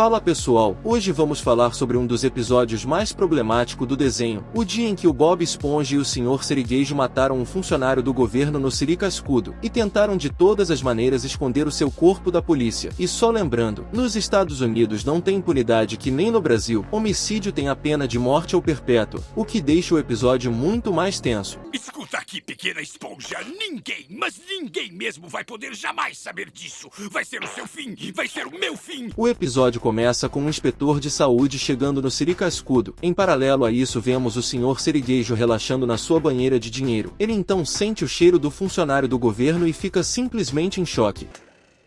Fala pessoal, hoje vamos falar sobre um dos episódios mais problemáticos do desenho, o dia em que o Bob Esponja e o Sr. Sirigueijo mataram um funcionário do governo no Siricascudo, e tentaram de todas as maneiras esconder o seu corpo da polícia. E só lembrando, nos Estados Unidos não tem impunidade que nem no Brasil, homicídio tem a pena de morte ou perpétua, o que deixa o episódio muito mais tenso. Escuta aqui, pequena esponja, ninguém, mas ninguém mesmo vai poder jamais saber disso. Vai ser o seu fim, vai ser o meu fim. O episódio começa com um inspetor de saúde chegando no Siricascudo. Em paralelo a isso vemos o Sr. Sirigueijo relaxando na sua banheira de dinheiro. Ele então sente o cheiro do funcionário do governo e fica simplesmente em choque.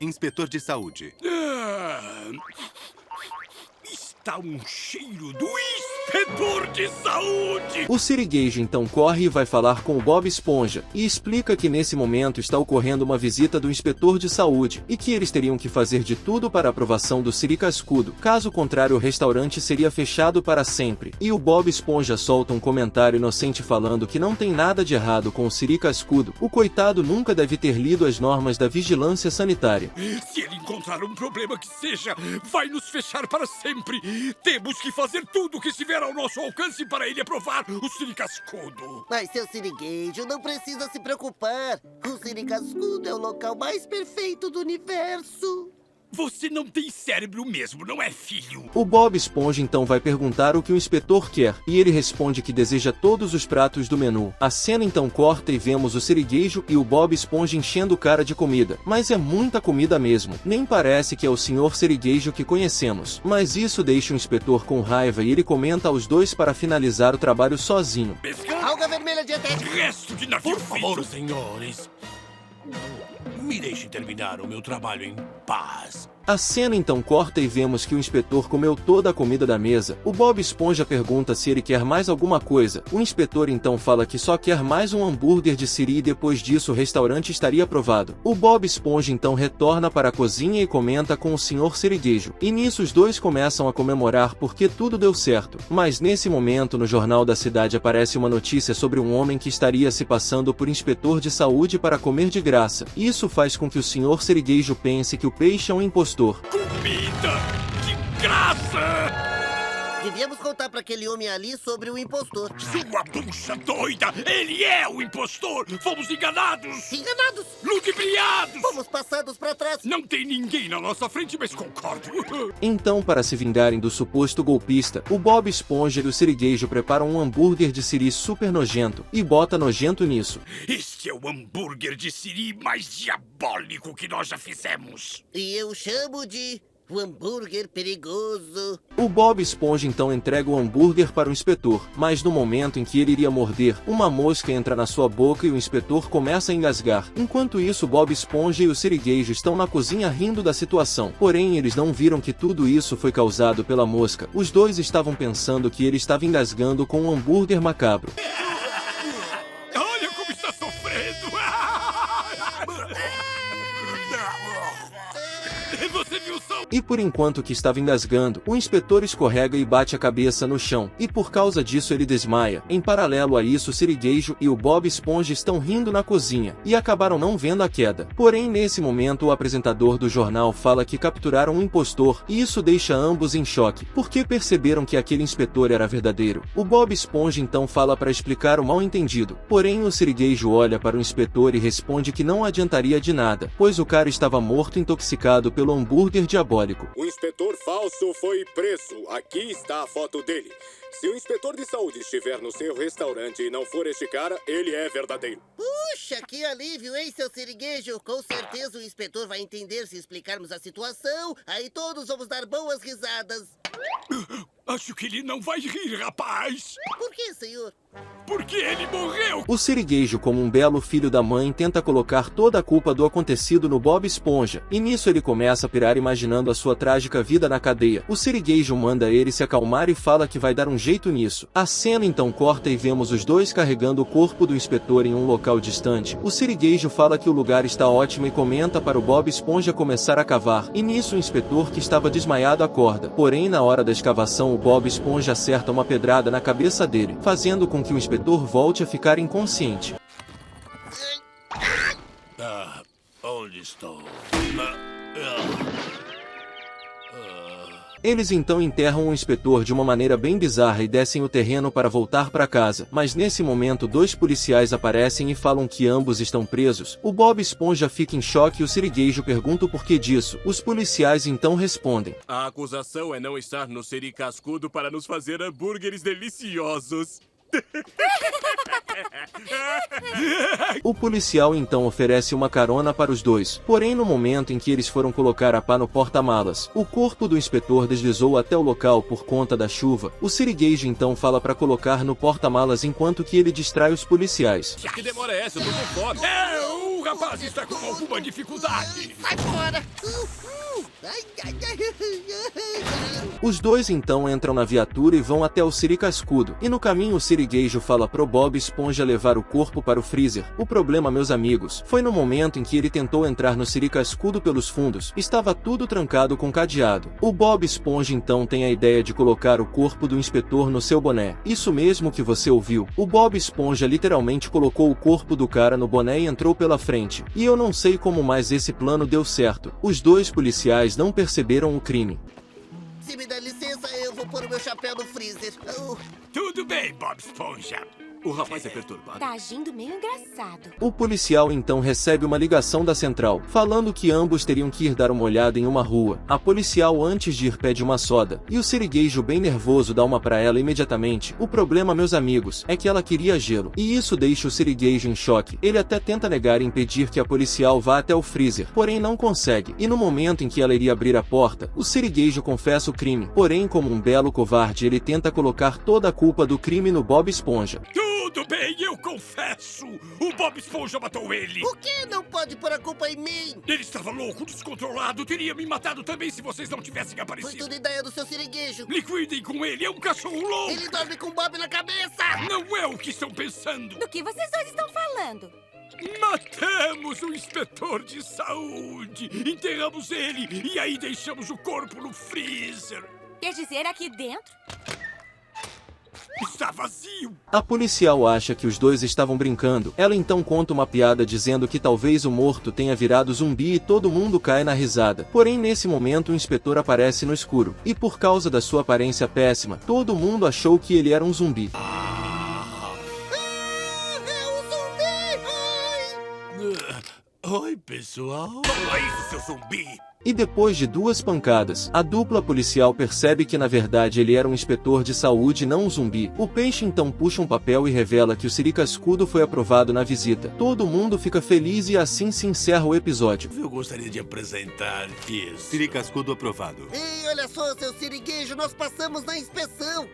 Inspetor de saúde. Está um cheiro do inspetor de saúde! O Sirigueijo então corre e vai falar com o Bob Esponja, e explica que nesse momento está ocorrendo uma visita do inspetor de saúde, e que eles teriam que fazer de tudo para a aprovação do Siricascudo, caso contrário o restaurante seria fechado para sempre. E o Bob Esponja solta um comentário inocente falando que não tem nada de errado com o Siricascudo, o coitado nunca deve ter lido as normas da vigilância sanitária. Se ele encontrar um problema que seja, vai nos fechar para sempre! Temos que fazer tudo o que estiver ao nosso alcance para ele aprovar o Siricascudo. Mas, seu Sirigueijo, não precisa se preocupar. O Siricascudo é o local mais perfeito do universo. Você não tem cérebro mesmo, não é, filho? O Bob Esponja então vai perguntar o que o inspetor quer, e ele responde que deseja todos os pratos do menu. A cena então corta e vemos o Sirigueijo e o Bob Esponja enchendo cara de comida. Mas é muita comida mesmo, nem parece que é o Sr. Sirigueijo que conhecemos. Mas isso deixa o inspetor com raiva e ele comenta aos dois para finalizar o trabalho sozinho. Alga vermelha dietética. Resto de navio, Por favor, senhores, me deixe terminar o meu trabalho em paz. A cena então corta e vemos que o inspetor comeu toda a comida da mesa. O Bob Esponja pergunta se ele quer mais alguma coisa. O inspetor então fala que só quer mais um hambúrguer de siri e depois disso o restaurante estaria aprovado. O Bob Esponja então retorna para a cozinha e comenta com o Sr. Sirigueijo. E nisso os dois começam a comemorar porque tudo deu certo. Mas nesse momento no jornal da cidade aparece uma notícia sobre um homem que estaria se passando por inspetor de saúde para comer de graça. Isso faz com que o Sr. Sirigueijo pense que o peixe é um impostor. Comida de graça! Devíamos contar para aquele homem ali sobre o impostor. Sua bucha doida! Ele é o impostor! Fomos enganados! Enganados! Ludibriados! Fomos passados para trás. Não tem ninguém na nossa frente, mas concordo. Então, para se vingarem do suposto golpista, o Bob Esponja e o Sirigueijo preparam um hambúrguer de siri super nojento, e bota nojento nisso. Este é o hambúrguer de siri mais diabólico que nós já fizemos. E eu chamo de o hambúrguer perigoso. O Bob Esponja então entrega o hambúrguer para o inspetor, mas no momento em que ele iria morder, uma mosca entra na sua boca e o inspetor começa a engasgar. Enquanto isso, Bob Esponja e o Sirigueijo estão na cozinha rindo da situação. Porém, eles não viram que tudo isso foi causado pela mosca. Os dois estavam pensando que ele estava engasgando com um hambúrguer macabro. Olha como está sofrendo! Você viu só? E por enquanto que estava engasgando, o inspetor escorrega e bate a cabeça no chão, e por causa disso ele desmaia. Em paralelo a isso, o Sirigueijo e o Bob Esponja estão rindo na cozinha, e acabaram não vendo a queda. Porém, nesse momento o apresentador do jornal fala que capturaram um impostor, e isso deixa ambos em choque, porque perceberam que aquele inspetor era verdadeiro. O Bob Esponja então fala para explicar o mal-entendido, porém o Sirigueijo olha para o inspetor e responde que não adiantaria de nada, pois o cara estava morto intoxicado pelo hambúrguer diabólico. O inspetor falso foi preso. Aqui está a foto dele. Se o inspetor de saúde estiver no seu restaurante e não for este cara, ele é verdadeiro. Puxa, que alívio, hein, seu Sirigueijo? Com certeza o inspetor vai entender se explicarmos a situação. Aí todos vamos dar boas risadas. Acho que ele não vai rir, rapaz! Por que, senhor? Porque ele morreu! O Sirigueijo, como um belo filho da mãe, tenta colocar toda a culpa do acontecido no Bob Esponja, e nisso ele começa a pirar imaginando a sua trágica vida na cadeia. O Sirigueijo manda ele se acalmar e fala que vai dar um jeito nisso. A cena então corta e vemos os dois carregando o corpo do inspetor em um local distante. O Sirigueijo fala que o lugar está ótimo e comenta para o Bob Esponja começar a cavar, e nisso o inspetor que estava desmaiado acorda. Porém, na hora da escavação o Bob Esponja acerta uma pedrada na cabeça dele, fazendo com que o inspetor volte a ficar inconsciente. Onde estou? Eles então enterram o inspetor de uma maneira bem bizarra e descem o terreno para voltar para casa, mas nesse momento 2 policiais aparecem e falam que ambos estão presos. O Bob Esponja fica em choque e o Sirigueijo pergunta o porquê disso. Os policiais então respondem: a acusação é não estar no Siri Cascudo para nos fazer hambúrgueres deliciosos. O policial então oferece uma carona para os dois, porém no momento em que eles foram colocar a pá no porta-malas, o corpo do inspetor deslizou até o local por conta da chuva. O Sirigueijo então fala para colocar no porta-malas enquanto que ele distrai os policiais. Que demora é essa? Eu tô com fome. O rapaz está com alguma dificuldade. Sai fora! Os dois então entram na viatura e vão até o Siri Cascudo, e no caminho o Sirigueijo fala pro Bob Esponja levar o corpo para o freezer. O problema, meus amigos, foi no momento em que ele tentou entrar no Siri Cascudo pelos fundos, estava tudo trancado com cadeado. O Bob Esponja então tem a ideia de colocar o corpo do inspetor no seu boné. Isso mesmo que você ouviu, o Bob Esponja literalmente colocou o corpo do cara no boné e entrou pela frente. E eu não sei como mais esse plano deu certo. Os 2 policiais não perceberam o crime. Se me dá licença, eu vou pôr o meu chapéu no freezer. Tudo bem, Bob Esponja. O rapaz é perturbado. Tá agindo meio engraçado. O policial então recebe uma ligação da central, falando que ambos teriam que ir dar uma olhada em uma rua. A policial antes de ir pede uma soda, e o Sirigueijo bem nervoso dá uma pra ela imediatamente. O problema, meus amigos, é que ela queria gelo, e isso deixa o Sirigueijo em choque. Ele até tenta negar e impedir que a policial vá até o freezer, porém não consegue, e no momento em que ela iria abrir a porta, o Sirigueijo confessa o crime, porém como um belo covarde ele tenta colocar toda a culpa do crime no Bob Esponja. Tudo bem, eu confesso. O Bob Esponja matou ele. O quê? Não pode pôr a culpa em mim? Ele estava louco, descontrolado. Teria me matado também se vocês não tivessem Foi aparecido. tudo ideia do seu Sirigueijo. Liquidem com ele, é um cachorro louco. Ele dorme com o Bob na cabeça. Não é o que estão pensando. Do que vocês dois estão falando? Matamos o inspetor de saúde. Enterramos ele e aí deixamos o corpo no freezer. Quer dizer, aqui dentro? Está vazio. A policial acha que os dois estavam brincando. Ela então conta uma piada dizendo que talvez o morto tenha virado zumbi e todo mundo cai na risada. Porém, nesse momento o inspetor aparece no escuro. E por causa da sua aparência péssima, todo mundo achou que ele era um zumbi. É um zumbi! Oi, pessoal. Toma isso, seu zumbi. E depois de 2 pancadas, a dupla policial percebe que na verdade ele era um inspetor de saúde e não um zumbi. O peixe então puxa um papel e revela que o Siri Cascudo foi aprovado na visita. Todo mundo fica feliz e assim se encerra o episódio. Eu gostaria de apresentar isso. Siri Cascudo aprovado. Ei, olha só, seu Sirigueijo, nós passamos na inspeção.